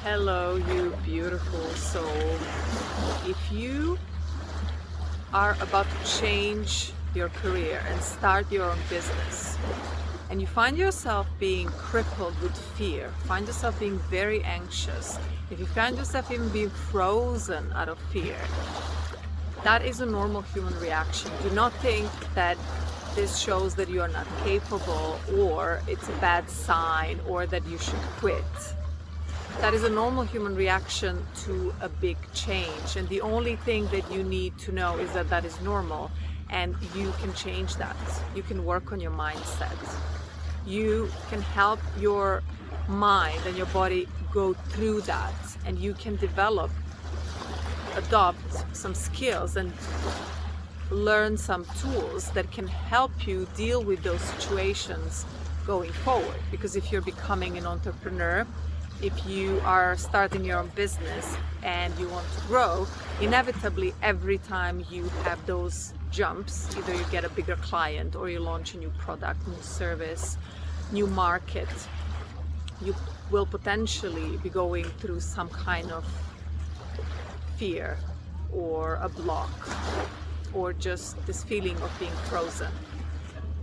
Hello, you beautiful soul. If you are about to change your career and start your own business, and you find yourself being crippled with fear, find yourself being very anxious, if you find yourself even being frozen out of fear, that is a normal human reaction. Do not think that this shows that you are not capable, or it's a bad sign, or that you should quit. That is a normal human reaction to a big change. And the only thing that you need to know is that that is normal, and you can change that. You can work on your mindset. You can help your mind and your body go through that, and you can adopt some skills and learn some tools that can help you deal with those situations going forward. Because if you're becoming an entrepreneur, if you are starting your own business and you want to grow, inevitably every time you have those jumps, either you get a bigger client or you launch a new product, new service, new market, you will potentially be going through some kind of fear or a block or just this feeling of being frozen.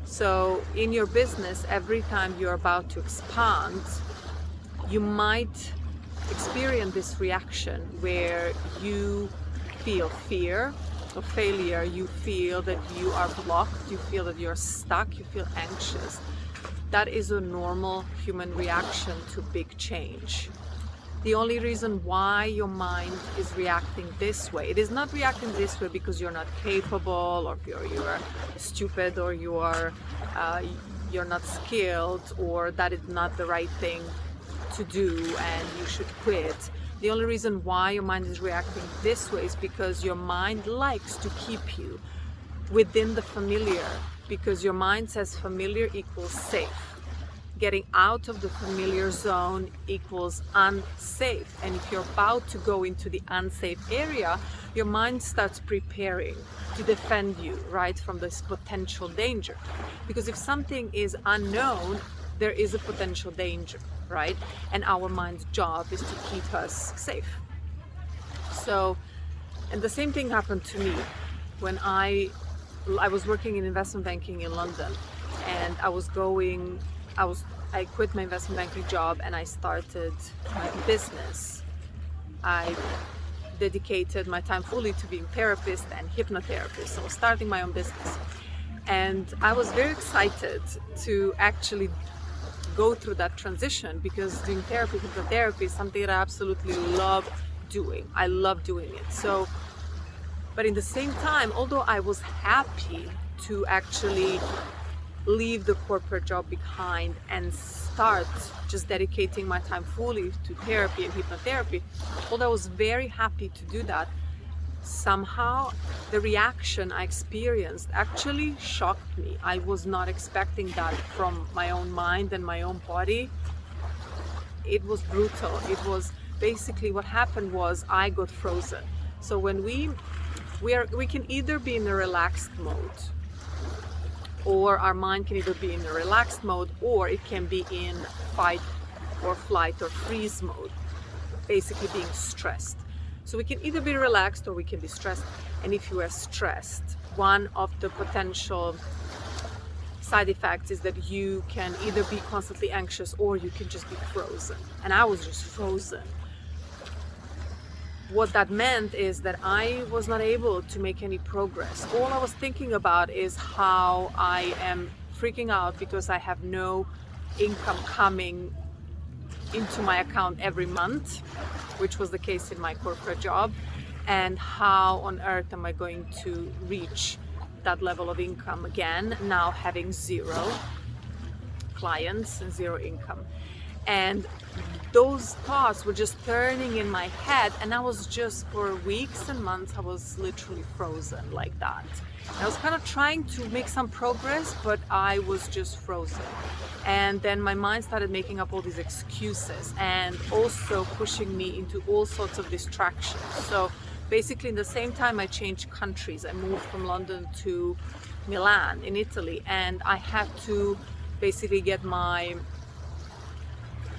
So in your business, every time you're about to expand, you might experience this reaction where you feel fear of failure, you feel that you are blocked, you feel that you're stuck, you feel anxious. That is a normal human reaction to big change. The only reason why your mind is reacting this way, it is not reacting this way because you're not capable, or you're stupid, or you're not skilled, or that is not the right thing to do and you should quit. The only reason why your mind is reacting this way is because your mind likes to keep you within the familiar, because your mind says familiar equals safe. Getting out of the familiar zone equals unsafe. And if you're about to go into the unsafe area, your mind starts preparing to defend you, right, from this potential danger. Because if something is unknown, there is a potential danger, right? And our mind's job is to keep us safe. So, and the same thing happened to me when I was working in investment banking in London, and I quit my investment banking job and I started my business. I dedicated my time fully to being therapist and hypnotherapist. So I was starting my own business. And I was very excited to actually go through that transition, because doing therapy, hypnotherapy is something that I absolutely love doing. I love doing it. So, but in the same time, although I was happy to actually leave the corporate job behind and start just dedicating my time fully to therapy and hypnotherapy, although I was very happy to do that, somehow the reaction I experienced actually shocked me. I was not expecting that from my own mind and my own body. It was brutal. It was basically what happened was I got frozen. So when we can either be in a relaxed mode, or our mind can either be in a relaxed mode, or it can be in fight or flight or freeze mode, basically being stressed. So we can either be relaxed or we can be stressed. And if you are stressed, one of the potential side effects is that you can either be constantly anxious or you can just be frozen. And I was just frozen. What that meant is that I was not able to make any progress. All I was thinking about is how I am freaking out because I have no income coming into my account every month, which was the case in my corporate job, and how on earth am I going to reach that level of income again, now having zero clients and zero income. And those thoughts were just turning in my head, and I was just, for weeks and months, I was literally frozen like that. And I was kind of trying to make some progress, but I was just frozen. And then my mind started making up all these excuses and also pushing me into all sorts of distractions. So basically, in the same time I changed countries, I moved from London to Milan in Italy, and I had to basically get my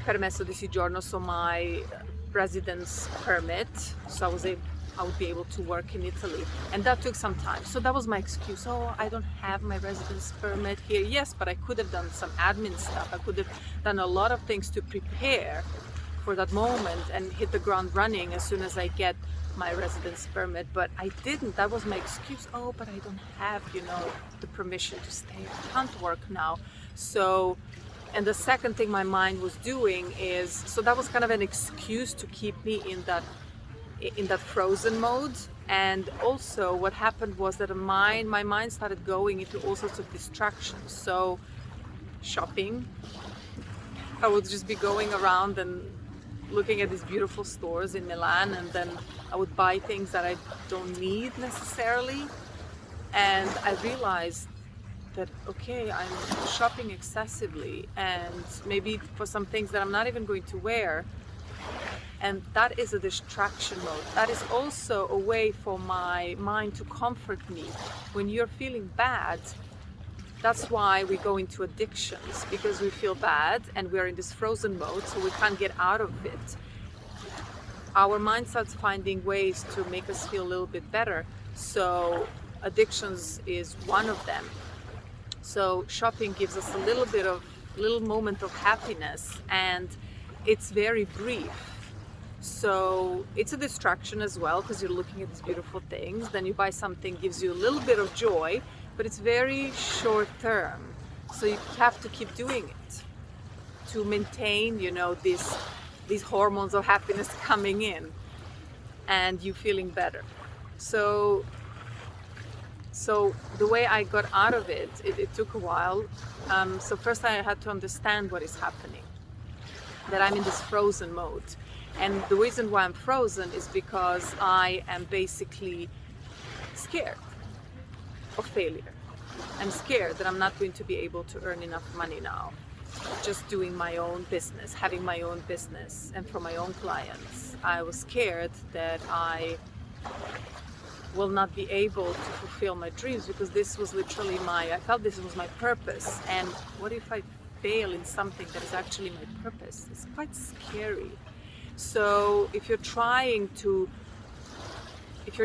permesso di soggiorno, so my residence permit, so I would be able to work in Italy, and that took some time. So that was my excuse. Oh, I don't have my residence permit here. Yes, but I could have done some admin stuff. I could have done a lot of things to prepare for that moment and hit the ground running as soon as I get my residence permit, but I didn't. That was my excuse. Oh, but I don't have, the permission to stay. I can't work now. So, and the second thing my mind was doing is, so that was kind of an excuse to keep me in that frozen mode. And also what happened was that my mind started going into all sorts of distractions. So shopping, I would just be going around and looking at these beautiful stores in Milan, and then I would buy things that I don't need necessarily. And I realized that, okay, I'm shopping excessively, and maybe for some things that I'm not even going to wear. And that is a distraction mode. That is also a way for my mind to comfort me. When you're feeling bad, that's why we go into addictions, because we feel bad and we're in this frozen mode, so we can't get out of it. Our mind starts finding ways to make us feel a little bit better. So addictions is one of them. So shopping gives us a little moment of happiness, and it's very brief. So it's a distraction as well, because you're looking at these beautiful things. Then you buy something, gives you a little bit of joy, but it's very short term. So you have to keep doing it to maintain, these hormones of happiness coming in and you feeling better. So the way I got out of it took a while. So first I had to understand what is happening, that I'm in this frozen mode. And the reason why I'm frozen is because I am basically scared of failure. I'm scared that I'm not going to be able to earn enough money now, just doing my own business, having my own business, and for my own clients. I was scared that I will not be able to fulfill my dreams, because this was literally I felt this was my purpose. And what if I fail in something that is actually my purpose? It's quite scary. So if you're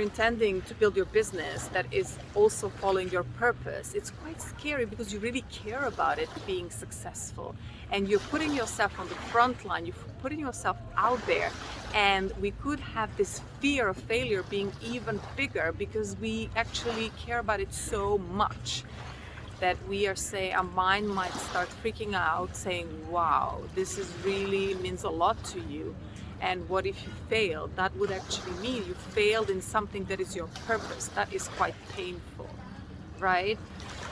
intending to build your business that is also following your purpose, it's quite scary, because you really care about it being successful, and you're putting yourself on the front line, you're putting yourself out there. And we could have this fear of failure being even bigger, because we actually care about it so much that our mind might start freaking out, saying, wow, this really means a lot to you. And what if you fail? That would actually mean you failed in something that is your purpose. That is quite painful, right?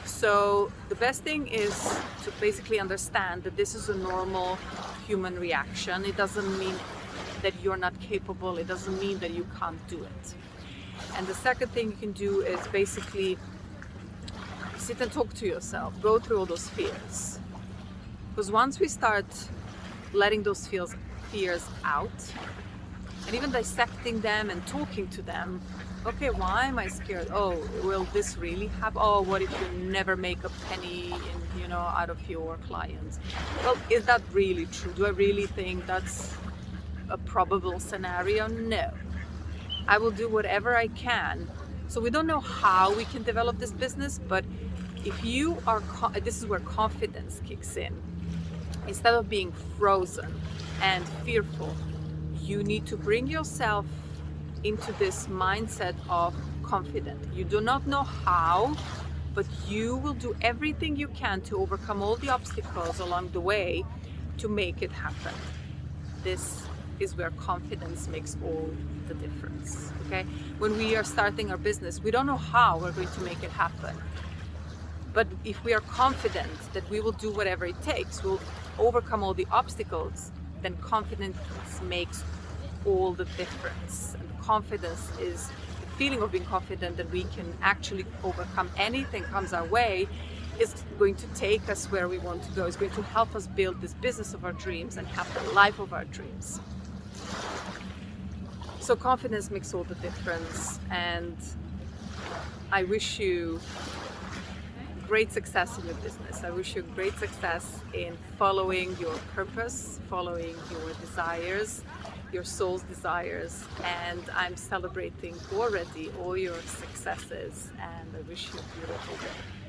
So the best thing is to basically understand that this is a normal human reaction. It doesn't mean that you're not capable. It doesn't mean that you can't do it. And the second thing you can do is basically sit and talk to yourself. Go through all those fears. Because once we start letting those fears out and even dissecting them and talking to them, okay, why am I scared? Oh, will this really happen? Oh, what if you never make a penny out of your clients? Well, is that really true? Do I really think that's a probable scenario? No. I will do whatever I can. So we don't know how we can develop this business, but if you are, this is where confidence kicks in. Instead of being frozen and fearful, you need to bring yourself into this mindset of confident. You do not know how, but you will do everything you can to overcome all the obstacles along the way to make it happen. This is where confidence makes all the difference. Okay? When we are starting our business, we don't know how we're going to make it happen. But if we are confident that we will do whatever it takes, we'll overcome all the obstacles, then confidence makes all the difference. And confidence is the feeling of being confident that we can actually overcome anything comes our way, is going to take us where we want to go. It's going to help us build this business of our dreams and have the life of our dreams. So confidence makes all the difference, and I wish you great success in your business. I wish you great success in following your purpose, following your desires, your soul's desires, and I'm celebrating already all your successes, and I wish you a beautiful day.